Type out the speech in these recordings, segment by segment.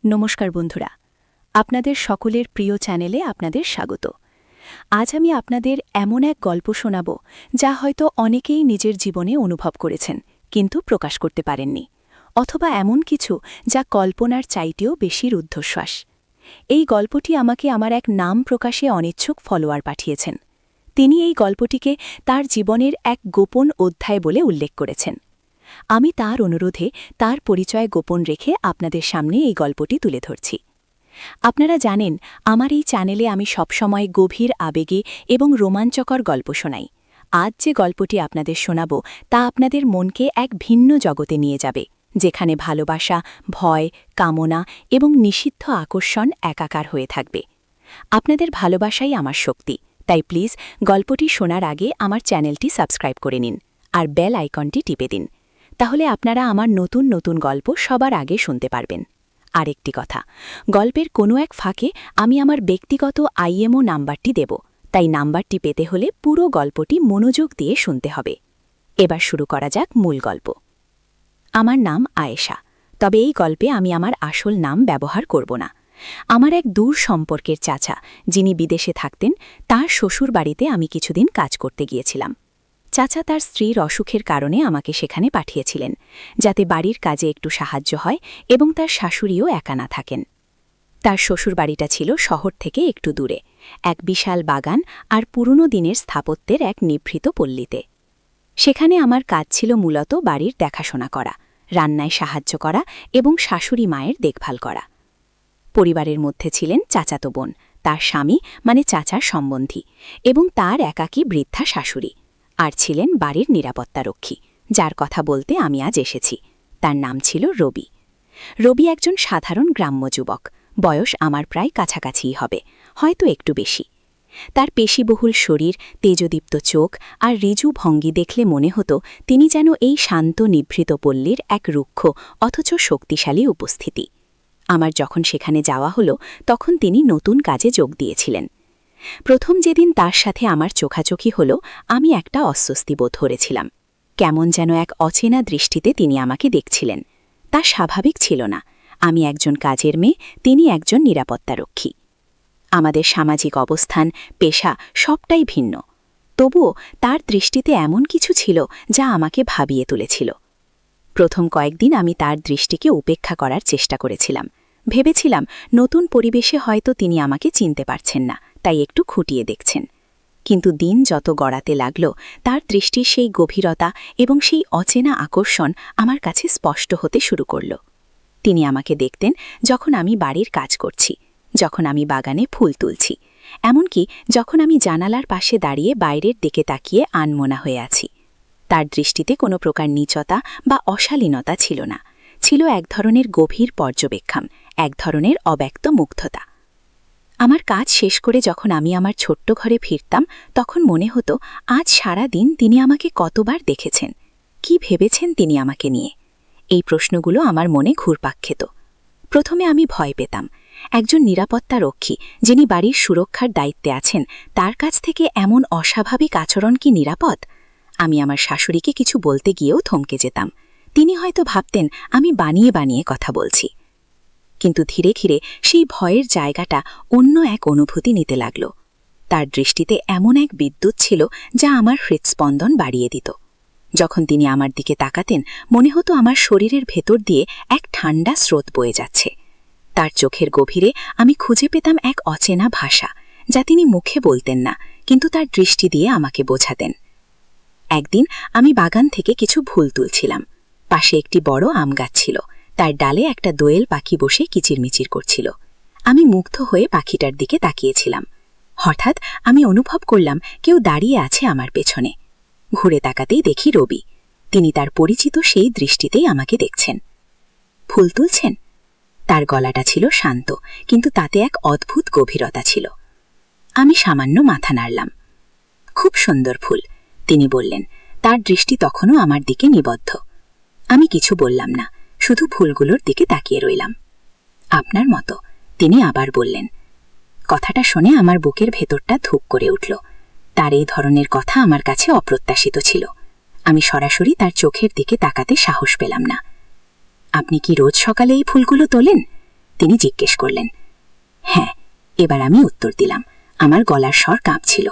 নমস্কার বন্ধুরা, আপনাদের সকলের প্রিয় চ্যানেলে আপনাদের স্বাগত। আজ আমি আপনাদের এমন এক গল্প শোনাব যা হয়তো অনেকেই নিজের জীবনে অনুভব করেছেন কিন্তু প্রকাশ করতে পারেননি, অথবা এমন কিছু যা কল্পনার চাইতেও বেশি রুদ্ধশ্বাস। এই গল্পটি আমাকে আমার এক নাম প্রকাশে অনিচ্ছুক ফলোয়ার পাঠিয়েছেন। তিনি এই গল্পটিকে তার জীবনের এক গোপন অধ্যায় বলে উল্লেখ করেছেন। আমি তার অনুরোধে তার পরিচয় গোপন রেখে আপনাদের সামনে এই গল্পটি তুলে ধরছি। আপনারা জানেন, আমার এই চ্যানেলে আমি সবসময় গভীর আবেগে এবং রোমাঞ্চকর গল্প শোনাই। আজ যে গল্পটি আপনাদের শোনাব তা আপনাদের মনকে এক ভিন্ন জগতে নিয়ে যাবে, যেখানে ভালোবাসা, ভয়, কামনা এবং নিষিদ্ধ আকর্ষণ একাকার হয়ে থাকবে। আপনাদের ভালোবাসাই আমার শক্তি, তাই প্লিজ গল্পটি শোনার আগে আমার চ্যানেলটি সাবস্ক্রাইব করে নিন আর বেল আইকনটি টিপে দিন। তাহলে আপনারা আমার নতুন নতুন গল্প সবার আগে শুনতে পারবেন। আরেকটি কথা, গল্পের কোনো এক ফাঁকে আমি আমার ব্যক্তিগত আইএমও নাম্বারটি দেব, তাই নাম্বারটি পেতে হলে পুরো গল্পটি মনোযোগ দিয়ে শুনতে হবে। এবার শুরু করা যাক মূল গল্প। আমার নাম আয়েশা, তবে এই গল্পে আমি আমার আসল নাম ব্যবহার করব না। আমার এক দূর সম্পর্কের চাচা, যিনি বিদেশে থাকতেন, তার শ্বশুর বাড়িতে আমি কিছুদিন কাজ করতে গিয়েছিলাম। চাচা তার স্ত্রীর অসুখের কারণে আমাকে সেখানে পাঠিয়েছিলেন, যাতে বাড়ির কাজে একটু সাহায্য হয় এবং তার শাশুড়িও একা না থাকেন। তার শ্বশুর বাড়িটা ছিল শহর থেকে একটু দূরে, এক বিশাল বাগান আর পুরনো দিনের স্থাপত্যের এক নিভৃত পল্লীতে। সেখানে আমার কাজ ছিল মূলত বাড়ির দেখাশোনা করা, রান্নায় সাহায্য করা এবং শাশুড়ি মায়ের দেখভাল করা। পরিবারের মধ্যে ছিলেন চাচাতো বোন, তার স্বামী মানে চাচার সম্বন্ধী, এবং তার একাকী বৃদ্ধা শাশুড়ি। আর ছিলেন বাড়ির নিরাপত্তারক্ষী, যার কথা বলতে আমি আজ এসেছি। তার নাম ছিল রবি। রবি একজন সাধারণ গ্রাম্য যুবক, বয়স আমার প্রায় কাছাকাছিই হবে, হয়তো একটু বেশি। তার পেশিবহুল শরীর, তেজদীপ্ত চোখ আর ঋজু ভঙ্গি দেখলে মনে হতো তিনি যেন এই শান্ত নিভৃত পল্লীর এক রুক্ষ অথচ শক্তিশালী উপস্থিতি। আমার যখন সেখানে যাওয়া হলো, তখন তিনি নতুন কাজে যোগ দিয়েছিলেন। প্রথম যেদিন তার সাথে আমার চোখাচোখি হলো, আমি একটা অস্বস্তি বোধ করেছিলাম। কেমন যেন এক অচেনা দৃষ্টিতে তিনি আমাকে দেখছিলেন। তা স্বাভাবিক ছিল না। আমি একজন কাজের মেয়ে, তিনি একজন নিরাপত্তারক্ষী। আমাদের সামাজিক অবস্থান, পেশা সবটাই ভিন্ন। তবুও তার দৃষ্টিতে এমন কিছু ছিল যা আমাকে ভাবিয়ে তুলেছিল। প্রথম কয়েকদিন আমি তার দৃষ্টিকে উপেক্ষা করার চেষ্টা করেছিলাম। ভেবেছিলাম নতুন পরিবেশে হয়তো তিনি আমাকে চিনতে পারছেন না, তাই একটু খুঁটিয়ে দেখছেন। কিন্তু দিন যত গড়াতে লাগল, তার দৃষ্টির সেই গভীরতা এবং সেই অচেনা আকর্ষণ আমার কাছে স্পষ্ট হতে শুরু করল। তিনি আমাকে দেখতেন যখন আমি বাড়ির কাজ করছি, যখন আমি বাগানে ফুল তুলছি, এমনকি যখন আমি জানালার পাশে দাঁড়িয়ে বাইরের দিকে তাকিয়ে আনমনা হয়ে আছি। তার দৃষ্টিতে কোনো প্রকার নীচতা বা অশালীনতা ছিল না, ছিল এক ধরনের গভীর পর্যবেক্ষণ, এক ধরনের অব্যক্ত মুগ্ধতা। আমার কাজ শেষ করে যখন আমি আমার ছোট্ট ঘরে ফিরতাম, তখন মনে হতো আজ সারা দিন তিনি আমাকে কতবার দেখেছেন, কি ভেবেছেন তিনি আমাকে নিয়ে। এই প্রশ্নগুলো আমার মনে ঘুরপাক খেত। প্রথমে আমি ভয় পেতাম। একজন নিরাপত্তারক্ষী, যিনি বাড়ির সুরক্ষার দায়িত্বে আছেন, তার কাছ থেকে এমন অস্বাভাবিক আচরণ কি নিরাপদ? আমি আমার শাশুড়িকে কিছু বলতে গিয়েও থমকে যেতাম। তিনি হয়তো ভাবতেন আমি বানিয়ে বানিয়ে কথা বলছি। কিন্তু ধীরে ধীরে সেই ভয়ের জায়গাটা অন্য এক অনুভূতি নিতে লাগল। তার দৃষ্টিতে এমন এক বিদ্যুৎ ছিল যা আমার হৃৎস্পন্দন বাড়িয়ে দিত। যখন তিনি আমার দিকে তাকাতেন, মনে হতো আমার শরীরের ভেতর দিয়ে এক ঠান্ডা স্রোত বয়ে যাচ্ছে। তার চোখের গভীরে আমি খুঁজে পেতাম এক অচেনা ভাষা, যা তিনি মুখে বলতেন না, কিন্তু তার দৃষ্টি দিয়ে আমাকে বোঝাতেন। একদিন আমি বাগান থেকে কিছু ফুল তুলছিলাম। পাশে একটি বড় আম গাছ ছিল, তার ডালে একটা দোয়েল পাখি বসে কিচিরমিচির করছিল। আমি মুগ্ধ হয়ে পাখিটার দিকে তাকিয়েছিলাম। হঠাৎ আমি অনুভব করলাম কেউ দাঁড়িয়ে আছে আমার পেছনে। ঘুরে তাকাতেই দেখি রবি। তিনি তার পরিচিত সেই দৃষ্টিতেই আমাকে দেখছেন। ফুল তুলছেন? তার গলাটা ছিল শান্ত, কিন্তু তাতে এক অদ্ভুত গভীরতা ছিল। আমি সামান্য মাথা নাড়লাম। খুব সুন্দর ফুল, তিনি বললেন। তার দৃষ্টি তখনও আমার দিকে নিবদ্ধ। আমি কিছু বললাম না, শুধু ফুলগুলোর দিকে তাকিয়ে রইলাম। আপনার মতো, তিনি আবার বললেন। কথাটা শুনে আমার বুকের ভেতরটা ধুক করে উঠল। তার এই ধরনের কথা আমার কাছে অপ্রত্যাশিত ছিল। আমি সরাসরি তার চোখের দিকে তাকাতে সাহস পেলাম না। আপনি কি রোজ সকালে এই ফুলগুলো তোলেন? তিনি জিজ্ঞেস করলেন। হ্যাঁ, এবার আমি উত্তর দিলাম। আমার গলার স্বর কাঁপছিল।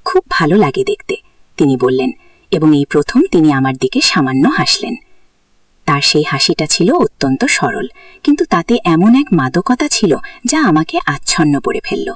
খুব ভালো লাগে দেখতে, তিনি বললেন, এবং এই প্রথম তিনি আমার দিকে সামান্য হাসলেন। তার সেই হাসিটা ছিল অত্যন্ত সরল, কিন্তু তাতে এমন এক মাদকতা ছিল যা আমাকে আচ্ছন্ন করে ফেলল।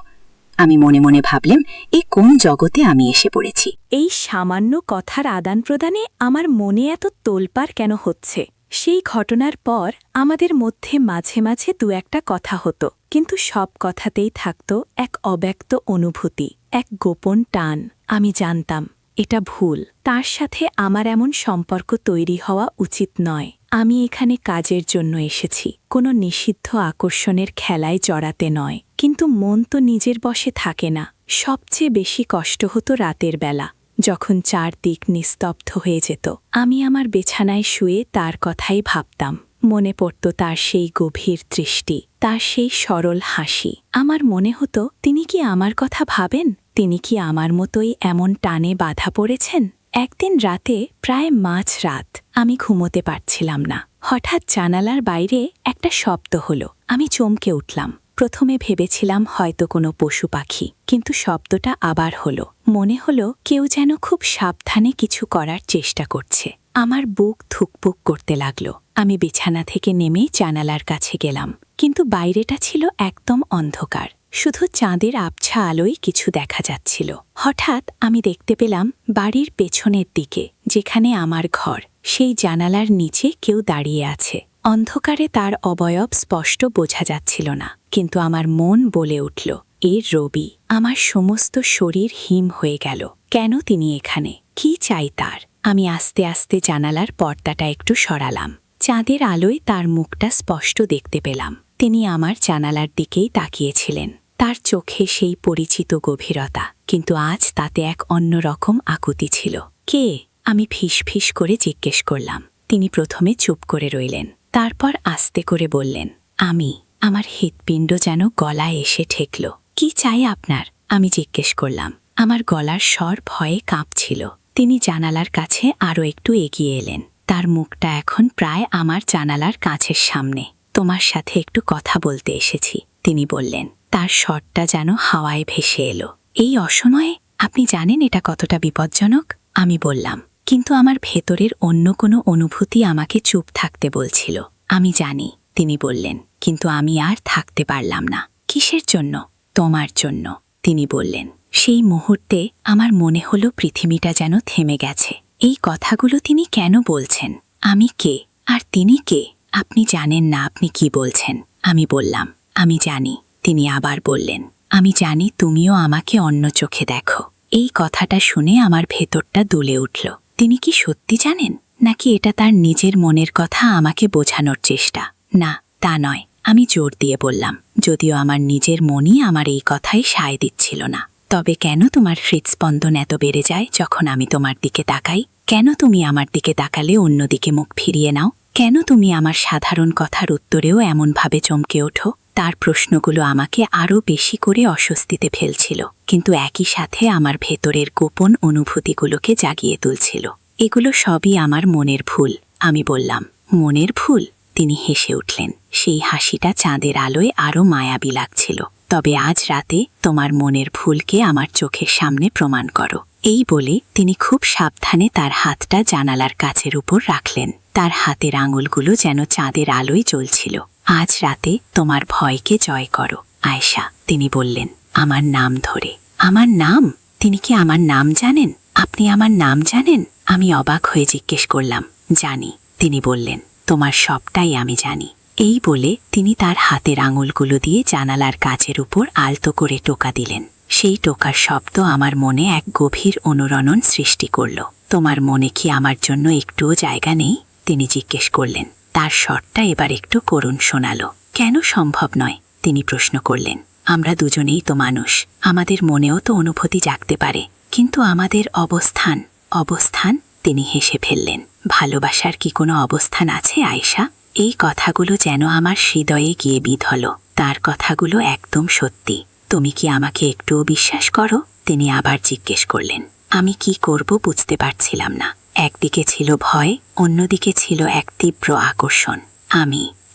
আমি মনে মনে ভাবলাম, এই কোন জগতে আমি এসে পড়েছি। এই সামান্য কথার আদান প্রদানে আমার মনে এত তোলপাড় কেন হচ্ছে? সেই ঘটনার পর আমাদের মধ্যে মাঝে মাঝে দু একটা কথা হতো, কিন্তু সব কথাতেই থাকত এক অব্যক্ত অনুভূতি, এক গোপন টান। আমি জানতাম এটা ভুল, তার সাথে আমার এমন সম্পর্ক তৈরি হওয়া উচিত নয়। আমি এখানে কাজের জন্য এসেছি, কোনো নিষিদ্ধ আকর্ষণের খেলায় জড়াতে নয়। কিন্তু মন তো নিজের বশে থাকে না। সবচেয়ে বেশি কষ্ট হতো রাতের বেলা, যখন চারদিক নিস্তব্ধ হয়ে যেত। আমি আমার বিছানায় শুয়ে তার কথাই ভাবতাম। মনে পড়ত তার সেই গভীর দৃষ্টি, তার সেই সরল হাসি। আমার মনে হতো, তিনি কি আমার কথা ভাবেন? তিনি কি আমার মতোই এমন টানে বাধা পড়েছেন? একদিন রাতে, প্রায় মাঝরাত, আমি ঘুমোতে পারছিলাম না। হঠাৎ জানালার বাইরে একটা শব্দ হলো। আমি চমকে উঠলাম। প্রথমে ভেবেছিলাম হয়তো কোনো পশু পাখি, কিন্তু শব্দটা আবার হলো। মনে হলো কেউ যেন খুব সাবধানে কিছু করার চেষ্টা করছে। আমার বুক ধুকপুক করতে লাগলো। আমি বিছানা থেকে নেমে জানালার কাছে গেলাম, কিন্তু বাইরেটা ছিল একদম অন্ধকার। শুধু চাঁদের আবছা আলোয় কিছু দেখা যাচ্ছিল। হঠাৎ আমি দেখতে পেলাম বাড়ির পেছনের দিকে, যেখানে আমার ঘর, সেই জানালার নিচে কেউ দাঁড়িয়ে আছে। অন্ধকারে তার অবয়ব স্পষ্ট বোঝা যাচ্ছিল না, কিন্তু আমার মন বলে উঠল, এর রবি। আমার সমস্ত শরীর হিম হয়ে গেল। কেন তিনি এখানে? কি চাই তার? আমি আস্তে আস্তে জানালার পর্দাটা একটু সরালাম। চাঁদের আলোয় তার মুখটা স্পষ্ট দেখতে পেলাম। তিনি আমার জানালার দিকেই তাকিয়েছিলেন। তার চোখে সেই পরিচিত গভীরতা, কিন্তু আজ তাতে এক অন্যরকম আকুতি ছিল। কে? আমি ফিসফিস করে জিজ্ঞেস করলাম। তিনি প্রথমে চুপ করে রইলেন, তারপর আস্তে করে বললেন, আমি। আমার হৃৎপিণ্ড যেন গলায় এসে ঠেকল। কি চাই আপনার? আমি জিজ্ঞেস করলাম। আমার গলার স্বর ভয়ে কাঁপছিল। তিনি জানালার কাছে আরও একটু এগিয়ে এলেন। তার মুখটা এখন প্রায় আমার জানালার কাছের সামনে। তোমার সাথে একটু কথা বলতে এসেছি, তিনি বললেন। তার স্বরটা যেন হাওয়ায় ভেসে এলো। এই অসময়ে? আপনি জানেন এটা কতটা বিপজ্জনক? আমি বললাম, কিন্তু আমার ভেতরের অন্য কোনো অনুভূতি আমাকে চুপ থাকতে বলছিল। আমি জানি, তিনি বললেন, কিন্তু আমি আর থাকতে পারলাম না। কিসের জন্য? তোমার জন্য, তিনি বললেন। সেই মুহূর্তে আমার মনে হলো পৃথিবীটা যেন থেমে গেছে। এই কথাগুলো তিনি কেন বলছেন? আমি কে, আর তিনি কে? আপনি জানেন না আপনি কি বলছেন, আমি বললাম। আমি জানি, তিনি আবার বললেন। আমি জানি তুমিও আমাকে অন্য চোখে দেখো। এই কথাটা শুনে আমার ভেতরটা দুলে উঠল। তিনি কি সত্যি জানেন, নাকি এটা তার নিজের মনের কথা আমাকে বোঝানোর চেষ্টা? না, তা নয়, আমি জোর দিয়ে বললাম, যদিও আমার নিজের মনই আমার এই কথাই সায় দিচ্ছিল না। তবে কেন তোমার হৃৎস্পন্দন এত বেড়ে যায় যখন আমি তোমার দিকে তাকাই? কেন তুমি আমার দিকে তাকালে অন্যদিকে মুখ ফিরিয়ে নাও? কেন তুমি আমার সাধারণ কথার উত্তরেও এমনভাবে চমকে ওঠো? তার প্রশ্নগুলো আমাকে আরও বেশি করে অস্বস্তিতে ফেলছিল, কিন্তু একই সাথে আমার ভেতরের গোপন অনুভূতিগুলোকে জাগিয়ে তুলছিল। এগুলো সবই আমার মনের ভুল, আমি বললাম। মনের ভুল? তিনি হেসে উঠলেন। সেই হাসিটা চাঁদের আলোয় আরও মায়াবী লাগছিল। তবে আজ রাতে তোমার মনের ভুলকে আমার চোখের সামনে প্রমাণ করো। এই বলে তিনি খুব সাবধানে তার হাতটা জানালার কাছের উপর রাখলেন। তার হাতের আঙুলগুলো যেন চাঁদের আলোয় জ্বলছিল। আজ রাতে তোমার ভয়কে জয় করো, আয়েশা, তিনি বললেন, আমার নাম ধরে। আমার নাম? তিনি কি আমার নাম জানেন? আপনি আমার নাম জানেন? আমি অবাক হয়ে জিজ্ঞেস করলাম। জানি, তিনি বললেন। তোমার সবটাই আমি জানি। এই বলে তিনি তার হাতের আঙুলগুলো দিয়ে জানালার কাচের উপর আলতো করে টোকা দিলেন। সেই টোকার শব্দ আমার মনে এক গভীর অনুরণন সৃষ্টি করল। তোমার মনে কি আমার জন্য একটুও জায়গা নেই? তিনি জিজ্ঞেস করলেন। তার স্বরটা এবার একটু করুণ শোনালো। কেন সম্ভব নয়? তিনি প্রশ্ন করলেন। আমরা দুজনেই তো মানুষ, আমাদের মনেও তো অনুভূতি জাগতে পারে, কিন্তু আমাদের অবস্থান? তিনি হেসে ফেললেন। ভালোবাসার কি কোনো অবস্থান আছে আয়েশা? এই কথাগুলো যেন আমার হৃদয়ে গিয়ে বিঁধল। তার কথাগুলো একদম সত্যি। তুমি কি আমাকে একটুও বিশ্বাস করো? তিনি আবার জিজ্ঞেস করলেন। আমি কি করব বুঝতে পারছিলাম না। একদিকে ছিল ভয়, অন্যদিকে ছিল এক তীব্র আকর্ষণ।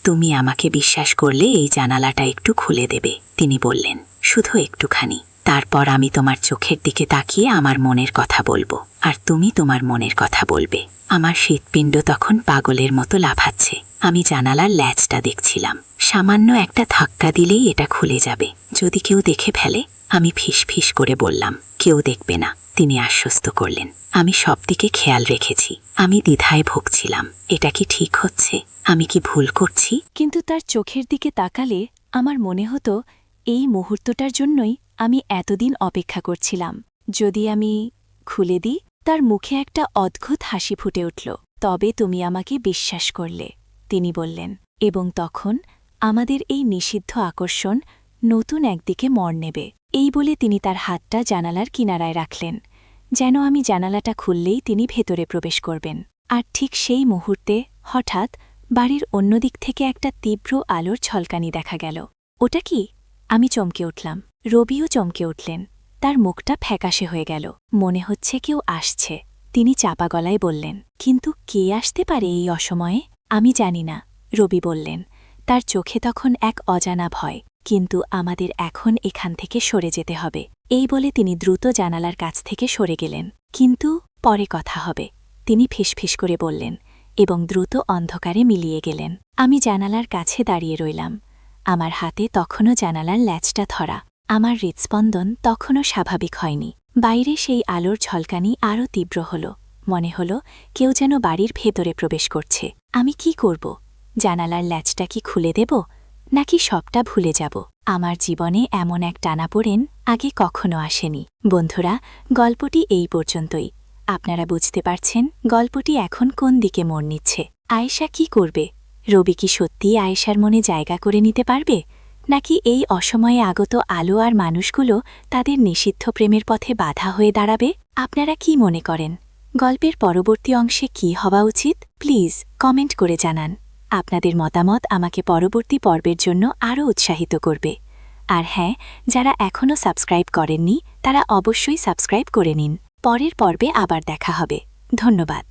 তুমি আমাকে বিশ্বাস করলে এই জানালাটা একটু খুলে দেবে, তিনি বললেন। শুধু একটুখানি। তারপর আমি তোমার চোখের দিকে তাকিয়ে আমার মনের কথা বলবো, আর তুমি তোমার মনের কথা বলবে। আমার হৃৎপিণ্ড তখন পাগলের মতো লাফাচ্ছে। আমি জানালার ল্যাচটা দেখছিলাম। সামান্য একটা ধাক্কা দিলেই এটা খুলে যাবে। যদি কেউ দেখে ফেলে? আমি ফিস করে বললাম, কেউ দেখবে না। তিনি আশ্বস্ত করলেন, আমি সব দিকে খেয়াল রেখেছি। আমি দ্বিধায় ভুগছিলাম, এটা কি ঠিক হচ্ছে? আমি কি ভুল করছি? কিন্তু তার চোখের দিকে তাকালে আমার মনে হতো এই মুহূর্তটার জন্যই আমি এতদিন অপেক্ষা করছিলাম। যদি আমি খুলে দিই? তার মুখে একটা অদ্ভুত হাসি ফুটে উঠল। তবে তুমি আমাকে বিশ্বাস করলে, তিনি বললেন। এবং তখন আমাদের এই নিষিদ্ধ আকর্ষণ নতুন একদিকে মর নেবে। এই বলে তিনি তার হাতটা জানালার কিনারায় রাখলেন, যেন আমি জানালাটা খুললেই তিনি ভেতরে প্রবেশ করবেন। আর ঠিক সেই মুহূর্তে হঠাৎ বাড়ির অন্যদিক থেকে একটা তীব্র আলোর ঝলকানি দেখা গেল। ওটা কি? আমি চমকে উঠলাম। রবিও চমকে উঠলেন। তার মুখটা ফ্যাকাশে হয়ে গেল। মনে হচ্ছে কেউ আসছে, তিনি চাপা গলায় বললেন। কিন্তু কে আসতে পারে এই অসময়ে? আমি জানি না, রবি বললেন। তার চোখে তখন এক অজানা ভয়। কিন্তু আমাদের এখন এখান থেকে সরে যেতে হবে, এই বলে তিনি দ্রুত জানালার কাছ থেকে সরে গেলেন। কিন্তু পরে কথা হবে, তিনি ফিসফিস করে বললেন, এবং দ্রুত অন্ধকারে মিলিয়ে গেলেন। আমি জানালার কাছে দাঁড়িয়ে রইলাম। আমার হাতে তখনও জানালার ল্যাচটা ধরা। আমার হৃৎস্পন্দন তখনও স্বাভাবিক হয়নি। বাইরে সেই আলোর ঝলকানি আরও তীব্র হল। মনে হল কেউ যেন বাড়ির ভেতরে প্রবেশ করছে। আমি কি করব? জানালার ল্যাচটা কি খুলে দেব, নাকি সবটা ভুলে যাব? আমার জীবনে এমন এক টানাপোড়েন আগে কখনো আসেনি। বন্ধুরা, গল্পটি এই পর্যন্তই। আপনারা বুঝতে পারছেন গল্পটি এখন কোন দিকে মোড় নিচ্ছে। আয়েশা কি করবে? রবি কি সত্যিই আয়েশার মনে জায়গা করে নিতে পারবে, নাকি এই অসময়ে আগত আলো আর মানুষগুলো তাদের নিষিদ্ধ প্রেমের পথে বাধা হয়ে দাঁড়াবে? আপনারা কি মনে করেন গল্পের পরবর্তী অংশে কি হওয়া উচিত? প্লিজ কমেন্ট করে জানান। আপনাদের মতামত আমাকে পরবর্তী পর্বের জন্য আরও উৎসাহিত করবে। আর হ্যাঁ, যারা এখনও সাবস্ক্রাইব করেননি তারা অবশ্যই সাবস্ক্রাইব করে নিন। পরের পর্বে আবার দেখা হবে। ধন্যবাদ।